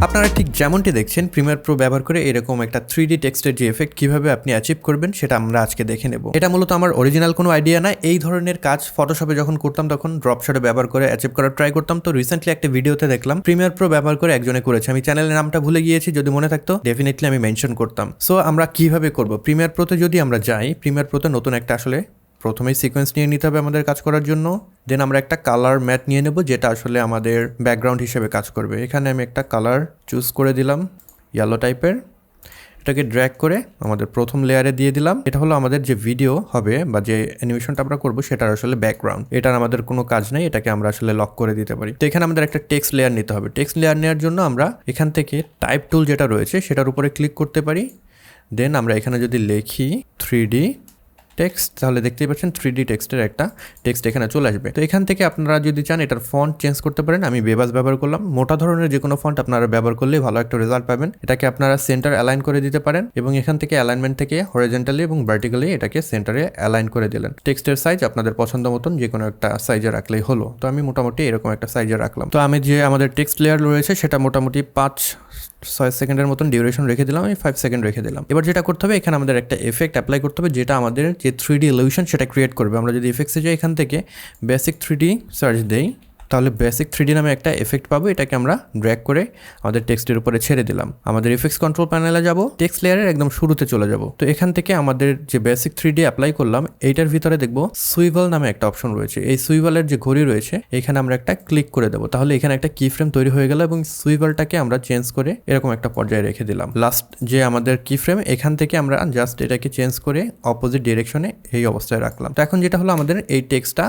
আপনারা ঠিক যেমনটি দেখছেন প্রিমিয়ার প্রো ব্যবহার করে এরকম একটা 3D টেক্সটের যে এফেক্ট কিভাবে আপনি অ্যাচিভ করবেন সেটা আমরা আজকে দেখে নেব। এটা মূলত আমার অরিজিনাল কোনো আইডিয়া না, এই ধরনের কাজ ফটোশপে যখন করতাম তখন ড্রপ শ্যাডো ব্যবহার করে অ্যাচিভ করার ট্রাই করতাম। তো রিসেন্টলি একটা ভিডিওতে দেখলাম প্রিমিয়ার প্রো ব্যবহার করে একজনে করেছে, আমি চ্যানেলের নামটা ভুলে গিয়েছি, যদি মনে থাকতো ডেফিনেটলি আমি মেনশন করতাম। সো আমরা কিভাবে করব, প্রিমিয়ার প্রোতে যদি আমরা যাই, প্রিমিয়ার প্রোতে নতুন একটা আসলে প্রথমেই সিকোয়েন্স নিয়ে নিতে হবে আমাদের কাজ করার জন্য। দেন আমরা একটা কালার ম্যাট নিয়ে নেব যেটা আসলে আমাদের ব্যাকগ্রাউন্ড হিসেবে কাজ করবে। এখানে আমি একটা কালার চুজ করে দিলাম ইয়েলো টাইপের, এটাকে ড্র্যাগ করে আমাদের প্রথম লেয়ারে দিয়ে দিলাম। এটা হলো আমাদের যে ভিডিও হবে বা যে অ্যানিমেশনটা আমরা করবো সেটার আসলে ব্যাকগ্রাউন্ড, এটার আমাদের কোনো কাজ নেই, এটাকে আমরা আসলে লক করে দিতে পারি। তো এখানে আমাদের একটা টেক্সট লেয়ার নিতে হবে। টেক্সট লেয়ার নেওয়ার জন্য আমরা এখান থেকে টাইপ টুল যেটা রয়েছে সেটার উপরে ক্লিক করতে পারি। দেন আমরা এখানে যদি লিখি 3D টেক্সট, তাহলে দেখতেই পাচ্ছেন 3D টেক্সটের একটা টেক্সট এখানে চলে আসবে। তো এখান থেকে আপনারা যদি চান এটার ফন্ট চেঞ্জ করতে পারেন। আমি বেবাস ব্যবহার করলাম, মোটা ধরনের যে কোনো ফন্ট আপনারা ব্যবহার করলে ভালো একটা রেজাল্ট পাবেন। এটাকে আপনারা সেন্টার অ্যালাইন করে দিতে পারেন এবং এখান থেকে অ্যালাইনমেন্ট থেকে হরিজন্টালি এবং ভার্টিক্যালি এটাকে সেন্টারে অ্যালাইন করে দিলেন। টেক্সটের সাইজ আপনাদের পছন্দ মতন যে কোনো একটা সাইজে রাখলেই হলো। তো আমি মোটামুটি এরকম একটা সাইজে রাখলাম। তো আমি যে আমাদের টেক্সট লেয়ার রয়েছে সেটা মোটামুটি 5-6 সেকেন্ডের মতন ডিউরেশন রেখে দিলাম, আমি 5 সেকেন্ড রেখে দিলাম। এবার যেটা করতে হবে, এখানে আমাদের একটা এফেক্ট অ্যাপ্লাই করতে হবে যেটা আমাদের যে 3D ইলিউশন সেটা ক্রিয়েট করবে। আমরা যদি এফেক্টসে যাই, এখান থেকে বেসিক 3D সার্চ দেই, তাহলে বেসিক 3D নামে একটা এফেক্ট পাবো। এটাকে আমরা ড্র্যাগ করে আমাদের টেক্সটের উপরে ছেড়ে দিলাম। আমাদের এফেক্টস কন্ট্রোল প্যানেলে যাব, টেক্সট লেয়ারের একদম শুরুতে চলে যাব। তো এখান থেকে আমাদের যে বেসিক 3D অ্যাপ্লাই করলাম এইটার ভিতরে দেখবো সুইভেল নামে একটা অপশন রয়েছে। এই সুইভেলের যে ঘড়ি রয়েছে এখানে আমরা একটা ক্লিক করে দেবো, তাহলে এখানে একটা কি ফ্রেম তৈরি হয়ে গেল এবং সুইভেলটাকে আমরা চেঞ্জ করে এরকম একটা পর্যায়ে রেখে দিলাম। লাস্ট যে আমাদের কি ফ্রেম, এখান থেকে আমরা জাস্ট এটাকে চেঞ্জ করে অপোজিট ডিরেকশনে এই অবস্থায় রাখলাম। তো এখন যেটা হলো, আমাদের এই টেক্সটটা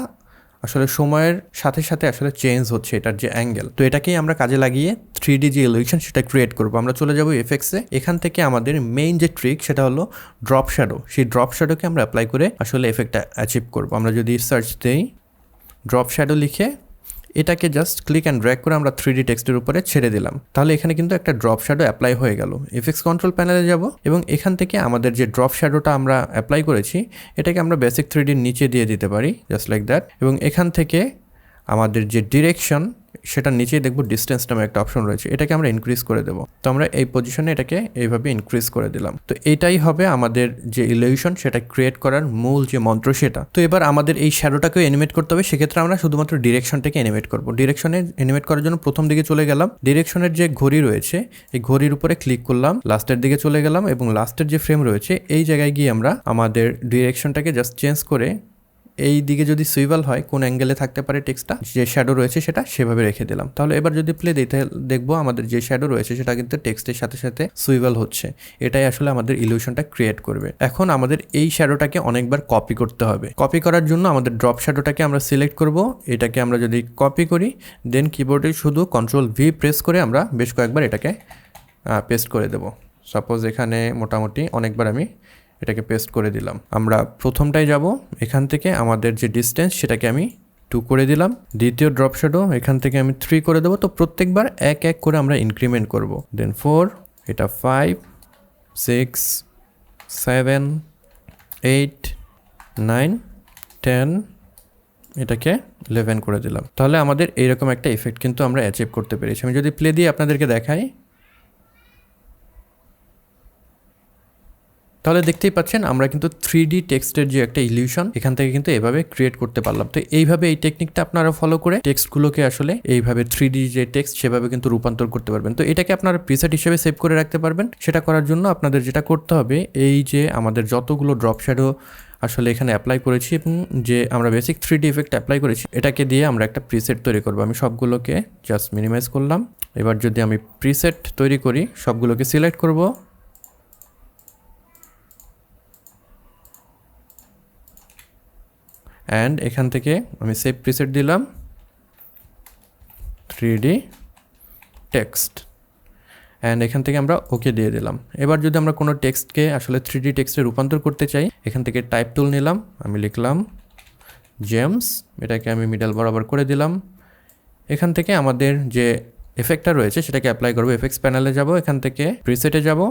আসলে সময়ের সাথে সাথে আসলে চেঞ্জ হচ্ছে এটার যে অ্যাঙ্গেল। তো এটাকেই আমরা কাজে লাগিয়ে 3D যে ইলিউশন সেটা ক্রিয়েট করবো। আমরা চলে যাবো এফেক্টসে, এখান থেকে আমাদের মেইন যে ট্রিক সেটা হলো ড্রপ শ্যাডো। সেই ড্রপ শ্যাডোকে আমরা অ্যাপ্লাই করে আসলে এফেক্টটা অ্যাচিভ করবো। আমরা যদি সার্চ দেই ড্রপ শ্যাডো লিখে এটাকে জাস্ট ক্লিক অ্যান্ড ড্র্যাগ করে আমরা 3D টেক্সটের উপরে ছেড়ে দিলাম, তাহলে এখানে কিন্তু একটা ড্রপ শ্যাডো অ্যাপ্লাই হয়ে গেল। এফেক্টস কন্ট্রোল প্যানেলে যাব এবং এখান থেকে আমাদের যে ড্রপ শ্যাডোটা আমরা অ্যাপ্লাই করেছি এটাকে আমরা বেসিক 3Dর নিচে দিয়ে দিতে পারি, জাস্ট লাইক দ্যাট। এবং এখান থেকে আমাদের যে ডিরেকশন সেটার নিচেই দেখবো ডিস্টেন্স নামে একটা অপশন রয়েছে, এটাকে আমরা ইনক্রিজ করে দেবো। তো আমরা এই পজিশনে এটাকে এইভাবে ইনক্রিজ করে দিলাম। তো এটাই হবে আমাদের যে ইলিউশন সেটা ক্রিয়েট করার মূল যে মন্ত্র সেটা। তো এবার আমাদের এই শ্যাডোটাকেও অ্যানিমেট করতে হবে, সেক্ষেত্রে আমরা শুধুমাত্র ডিরেকশনটাকে অ্যানিমেট করবো। ডিরেকশনে অ্যানিমেট করার জন্য প্রথম দিকে চলে গেলাম, ডিরেকশনের যে ঘড়ি রয়েছে এই ঘড়ির উপরে ক্লিক করলাম, লাস্টের দিকে চলে গেলাম এবং লাস্টের যে ফ্রেম রয়েছে এই জায়গায় গিয়ে আমরা আমাদের ডিরেকশনটাকে জাস্ট চেঞ্জ করে এই দিকে যদি সুইভেল হয় কোন অ্যাঙ্গেলে থাকতে পারে টেক্সটটা, যে শ্যাডো রয়েছে সেটা সেভাবে রেখে দিলাম। তাহলে এবার যদি প্লে দিই তাহলে দেখবো আমাদের যে শ্যাডো রয়েছে সেটা কিন্তু টেক্সটের সাথে সাথে সুইভেল হচ্ছে। এটাই আসলে আমাদের ইলিউশনটা ক্রিয়েট করবে। এখন আমাদের এই শ্যাডোটাকে অনেকবার কপি করতে হবে। কপি করার জন্য আমাদের ড্রপ শ্যাডোটাকে আমরা সিলেক্ট করব, এটাকে আমরা যদি কপি করি দেন কিবোর্ডে শুধু Ctrl+V প্রেস করে আমরা বেশ কয়েকবার এটাকে পেস্ট করে দেব। সাপোজ এখানে মোটামুটি অনেকবার আমি এটাকে পেস্ট করে দিলাম। আমরা প্রথমটাই যাব, এখান থেকে আমাদের যে ডিস্টেন্স সেটাকে আমি 2 করে দিলাম। দ্বিতীয় ড্রপ শ্যাডো এখান থেকে আমি 3 করে দেবো। তো প্রত্যেকবার এক এক করে আমরা ইনক্রিমেন্ট করব। দেন 4, এটা 5, 6, 7, 8, 9, 10, এটাকে 11 করে দিলাম। তাহলে আমাদের এইরকম একটা এফেক্ট কিন্তু আমরা অ্যাচিভ করতে পেরেছি। আমি যদি প্লে দিয়ে আপনাদেরকে দেখাই, তাহলে দেখতেই পাচ্ছেন আমরা কিন্তু 3D টেক্সটের যে একটা ইলিউশন এখান থেকে কিন্তু এভাবে ক্রিয়েট করতে পারলাম। তো এইভাবে এই টেকনিকটা আপনারা ফলো করে টেক্সটগুলোকে আসলে এইভাবে 3D যে টেক্সট সেভাবে কিন্তু রূপান্তর করতে পারবেন। তো এটাকে আপনারা প্রিসেট হিসেবে সেভ করে রাখতে পারবেন। সেটা করার জন্য আপনাদের যেটা করতে হবে, এই যে আমাদের যতগুলো ড্রপ শ্যাডো আসলে এখানে অ্যাপ্লাই করেছি এবং যে আমরা বেসিক 3D এফেক্ট অ্যাপ্লাই করেছি এটাকে দিয়ে আমরা একটা প্রিসেট তৈরি করবো। আমি সবগুলোকে জাস্ট মিনিমাইজ করলাম। এবার যদি আমি প্রিসেট তৈরি করি, সবগুলোকে সিলেক্ট করব, অ্যান্ড এখান থেকে আমি সেভ প্রিসেট দিলাম 3D টেক্সট, অ্যান্ড এখান থেকে আমরা ওকে দিয়ে দিলাম। এবার যদি আমরা কোনো টেক্সটকে আসলে 3D টেক্সটে রূপান্তর করতে চাই, এখান থেকে টাইপ টুল নিলাম, আমি লিখলাম জেমস, এটাকে আমি মিডল বরাবর করে দিলাম। এখান থেকে আমাদের যে এফেক্টটা রয়েছে সেটাকে অ্যাপ্লাই করবো। এফেক্টস প্যানেলে যাব, এখান থেকে প্রিসেটে যাব,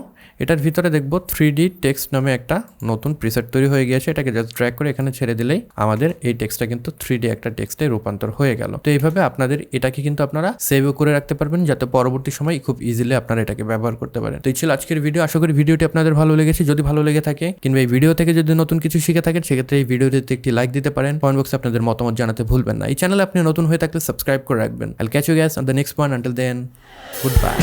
এটার ভিতরে দেখবো 3D টেক্সট নামে একটা নতুন প্রিসেট তৈরি হয়ে গিয়েছে। এটাকে জাস্ট ড্র্যাগ করে এখানে ছেড়ে দিলেই আমাদের এই টেক্সটটা কিন্তু 3D একটা টেক্সটে রূপান্তর হয়ে গেল। তো এইভাবে আপনাদের এটাকে কিন্তু আপনারা সেভও করে রাখতে পারবেন, যাতে পরবর্তী সময় খুব ইজিলি আপনারা এটাকে ব্যবহার করতে পারেন। তো এই ছিল আজকের ভিডিও। আশা করি ভিডিওটি আপনাদের ভালো লেগেছে। যদি ভালো লেগে থাকে কিংবা এই ভিডিও থেকে যদি নতুন কিছু শিখে থাকেন, সেক্ষেত্রে এই ভিডিওটিতে একটি লাইক দিতে পারেন। কমেন্ট বক্সে আপনাদের মতামত জানাতে ভুলবেন না। এই চ্যানেলে আপনি নতুন হয়ে থাকলে সাবস্ক্রাইব করে রাখবেন। I'll catch you guys on the next one. Until then, goodbye.